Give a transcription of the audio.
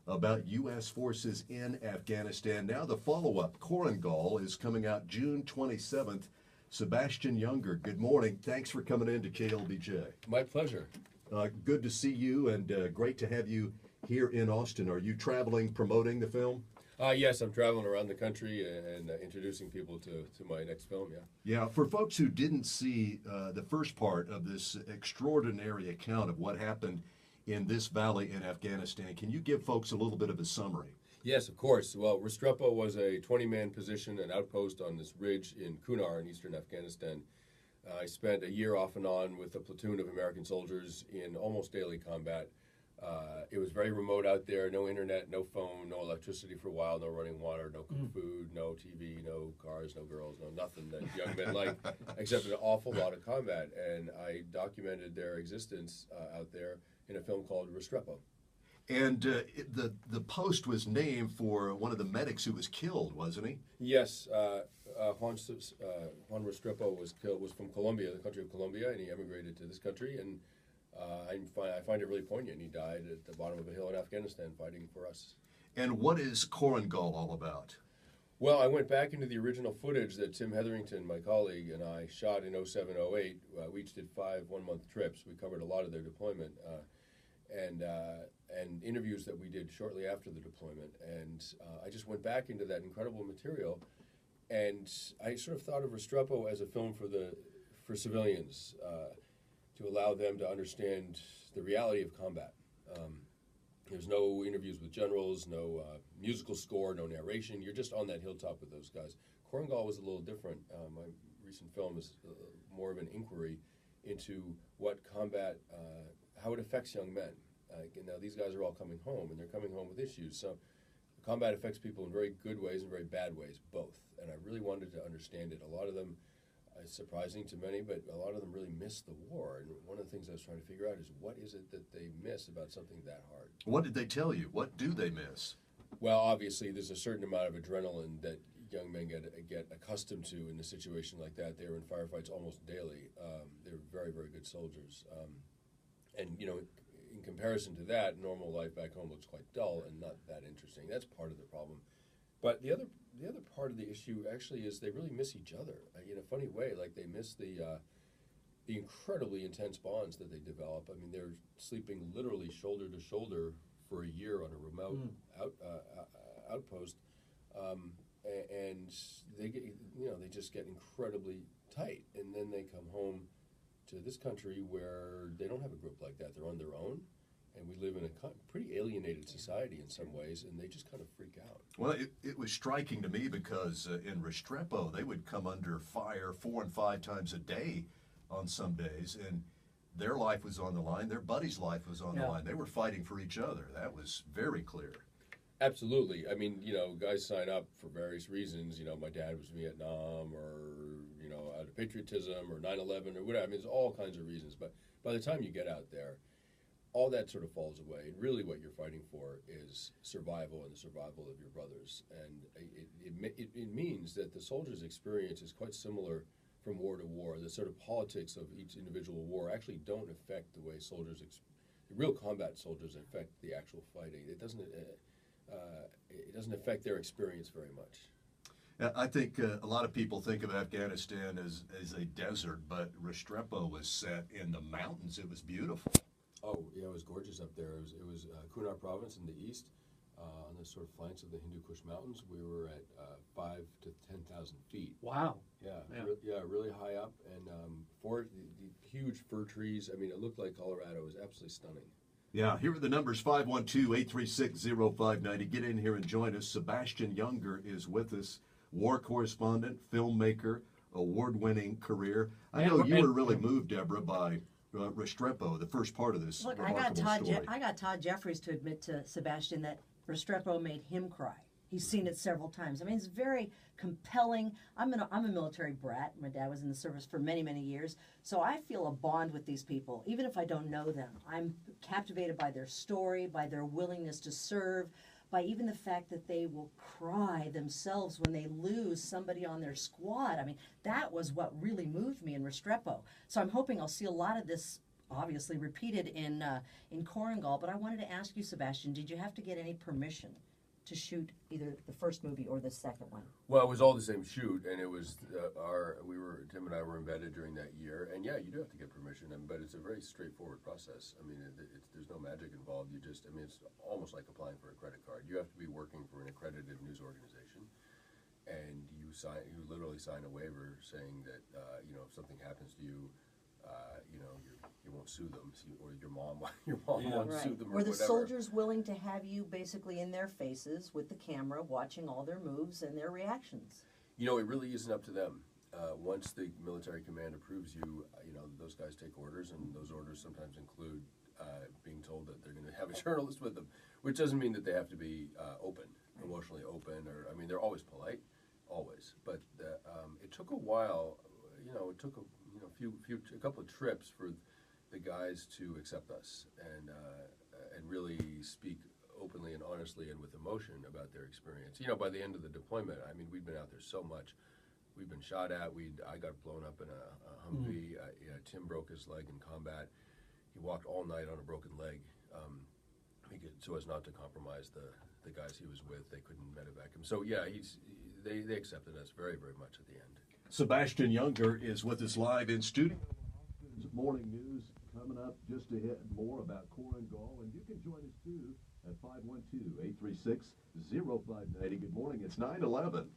about U.S. forces in Afghanistan. Now the follow-up, Korengal, is coming out June 27th. Sebastian Junger, good morning. Thanks for coming in to KLBJ. My pleasure. Good to see you, and great to have you here in Austin. Are you traveling, promoting the film? Yes, I'm traveling around the country and introducing people to my next film, yeah. Yeah, for folks who didn't see the first part of this extraordinary account of what happened in this valley in Afghanistan, can you give folks a little bit of a summary? Yes, of course. Well, Restrepo was a 20-man position, an outpost on this ridge in Kunar in eastern Afghanistan. I spent a year off and on with a platoon of American soldiers in almost daily combat. It was very remote out there, no internet, no phone, no electricity for a while, no running water, no food, no TV, no cars, no girls, no nothing that young men like, except an awful lot of combat. And I documented their existence out there in a film called Restrepo. And the post was named for one of the medics who was killed, wasn't he? Yes, Juan Restrepo was from Colombia, the country of Colombia, and he emigrated to this country. And I find it really poignant. He died at the bottom of a hill in Afghanistan fighting for us. And what is Korengal all about? Well, I went back into the original footage that Tim Hetherington, my colleague, and I shot in 07, 08. We each did 5 one-month trips. We covered a lot of their deployment and interviews that we did shortly after the deployment. And I just went back into that incredible material, and I sort of thought of Restrepo as a film for civilians, to allow them to understand the reality of combat. There's no interviews with generals, no musical score, no narration. You're just on that hilltop with those guys. Korengal was a little different. My recent film is more of an inquiry into what combat, how it affects young men. Now, these guys are all coming home, and they're coming home with issues. So combat affects people in very good ways and very bad ways, both. And I really wanted to understand it. A lot of them, it's surprising to many, but a lot of them really miss the war. And one of the things I was trying to figure out is what is it that they miss about something that hard? What did they tell you? What do they miss? Well, obviously, there's a certain amount of adrenaline that young men get accustomed to in a situation like that. They were in firefights almost daily. They're very, very good soldiers. And, you know, in comparison to that, normal life back home looks quite dull and not that interesting. That's part of the problem. But the other part of the issue actually is they really miss each other in a funny way. Like they miss the incredibly intense bonds that they develop. I mean, they're sleeping literally shoulder to shoulder for a year on a remote outpost, and they get, they just get incredibly tight. And then they come home to this country where they don't have a group like that. They're on their own. And we live in a pretty alienated society in some ways, and they just kind of freak out. Well, it was striking to me because in Restrepo, they would come under fire 4 and 5 times a day on some days, and their life was on the line. Their buddy's life was on the line. They were fighting for each other. That was very clear. Absolutely. I mean, guys sign up for various reasons. My dad was Vietnam, or, out of patriotism, or 9/11, or whatever. I mean, there's all kinds of reasons. But by the time you get out there, all that sort of falls away. And really what you're fighting for is survival and the survival of your brothers. And it means that the soldier's experience is quite similar from war to war. The sort of politics of each individual war actually don't affect the way soldiers, the real combat soldiers, affect the actual fighting. It doesn't affect their experience very much. I think a lot of people think of Afghanistan as a desert, but Restrepo was set in the mountains. It was beautiful. Oh, yeah, it was gorgeous up there. It was Kunar province in the east, on the sort of flanks of the Hindu Kush Mountains. We were at 5,000 to 10,000 feet. Wow. Yeah, really high up, and the huge fir trees. I mean, it looked like Colorado. It was absolutely stunning. Yeah, here are the numbers, 512-836-0590. Get in here and join us. Sebastian Junger is with us, war correspondent, filmmaker, award-winning career. I know you were really moved, Debra, by Restrepo, the first part of this remarkable story. I got Todd Jeffries to admit to Sebastian that Restrepo made him cry. He's seen it several times. I mean, it's very compelling. I'm a military brat. My dad was in the service for many, many years. So I feel a bond with these people, even if I don't know them. I'm captivated by their story, by their willingness to serve, by even the fact that they will cry themselves when they lose somebody on their squad. I mean, that was what really moved me in Restrepo. So I'm hoping I'll see a lot of this obviously repeated in Korengal. But I wanted to ask you, Sebastian, did you have to get any permission to shoot either the first movie or the second one? Well, it was all the same shoot, and it was Tim and I were embedded during that year, and yeah, you do have to get permission, but it's a very straightforward process. I mean, there's no magic involved. It's almost like applying for a credit card. You have to be working for an accredited news organization, and you literally sign a waiver saying that if something happens to you, you won't sue them, or your mom won't sue them, or Were the whatever. soldiers willing to have you basically in their faces with the camera, watching all their moves and their reactions? It really isn't up to them. Once the military command approves you, those guys take orders, and those orders sometimes include being told that they're going to have a journalist with them, which doesn't mean that they have to be emotionally open, or they're always polite, always. But it took a while. It took a couple of trips for the guys to accept us and really speak openly and honestly and with emotion about their experience. By the end of the deployment, we'd been out there so much. We'd been shot at. I got blown up in a Humvee. Tim broke his leg in combat. He walked all night on a broken leg, so as not to compromise the guys he was with. They couldn't medevac him. So yeah, they accepted us very, very much at the end. Sebastian Junger is with us live in studio. Morning news coming up just ahead. More about Korengal, and you can join us too at 512-836-0590. Good morning. It's 9/11.